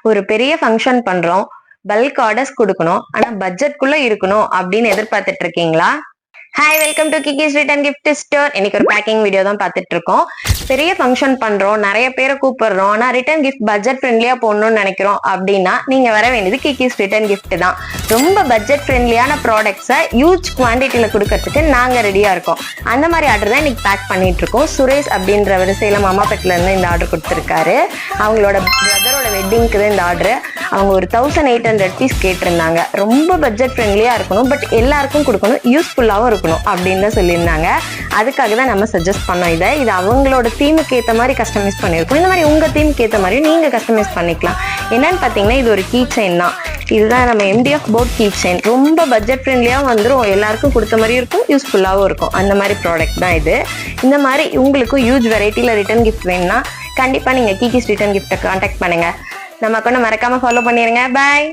ஒரு பெரிய ஃபங்க்ஷன் பண்றோம், பல்க் ஆர்டர்ஸ் கொடுக்கணும், ஆனா பட்ஜெட்குள்ள இருக்கணும் அப்படின்னு எதிர்பார்த்துட்டு இருக்கீங்களா? Hi, welcome to Kiki's return gift store. இன்னைக்கு ஒரு பேக்கிங் வீடியோ தான் பார்த்துட்டு இருக்கோம். பெரிய ஃபங்க்ஷன் பண்றோம், நிறைய பேரை கூப்பிடுறோம், ஆனா ரிட்டர்ன் கிஃப்ட் பட்ஜெட் ஃப்ரெண்ட்லியா போடணும்னு நினைக்கிறோம் அப்படின்னா நீங்க வர வேண்டியது கிக்கிஸ் ரிட்டர்ன் கிஃப்ட் தான். ரொம்ப பட்ஜெட் ஃப்ரெண்ட்லியான ப்ராடக்ட்ஸை ஹியூஜ் குவான்டிட்டியில கொடுக்கறதுக்கு நாங்க ரெடியா இருக்கோம். அந்த மாதிரி ஆர்டர் தான் இன்னைக்கு பேக் பண்ணிட்டு இருக்கோம். சுரேஷ் அப்படின்றவர் சேலம் அம்மாப்பேட்டில இருந்து இந்த ஆர்டர் கொடுத்துருக்காரு. அவங்களோட பிரதரோட வெட்டிங்க்கு தான் இந்த ஆர்டர். அவங்க ஒரு 1800 பீஸ் கேட்டிருந்தாங்க. ரொம்ப பட்ஜெட் ஃப்ரெண்ட்லியா இருக்கணும், பட் எல்லாருக்கும் கொடுக்கணும், யூஸ்ஃபுல்லாகவும் இருக்கணும் அப்படின்னு தான் சொல்லியிருந்தாங்க. அதுக்காக தான் நம்ம சஜஸ்ட் பண்ணோம். இது அவங்களோட தீமுக்கு ஏற்ற மாதிரி கஸ்டமைஸ் பண்ணியிருக்கோம். இந்த மாதிரி உங்க தீமுக்கு ஏற்ற மாதிரி நீங்க கஸ்டமைஸ் பண்ணிக்கலாம். என்னன்னு பார்த்தீங்கன்னா, இது ஒரு கீ செயின் தான். இதுதான் நம்ம MDF போர்ட் கீ செயின். ரொம்ப பட்ஜெட் ஃப்ரெண்ட்லியாகவும் வந்துடும், எல்லாருக்கும் கொடுத்த மாதிரி இருக்கும், யூஸ்ஃபுல்லாகவும் இருக்கும். அந்த மாதிரி ப்ராடக்ட் தான் இது. இந்த மாதிரி உங்களுக்கும் ஹியூஜ் வெரைட்டியில் ரிட்டர்ன் கிஃப்ட் வேணும்னா கண்டிப்பாக நீங்கள் கிக்கிஸ் ரிட்டர்ன் கிஃப்ட்டை கான்டாக்ட் பண்ணுங்க. நம்ம அக்கௌண்ட்டை மறக்காம ஃபாலோ பண்ணிடுங்க. பாய்.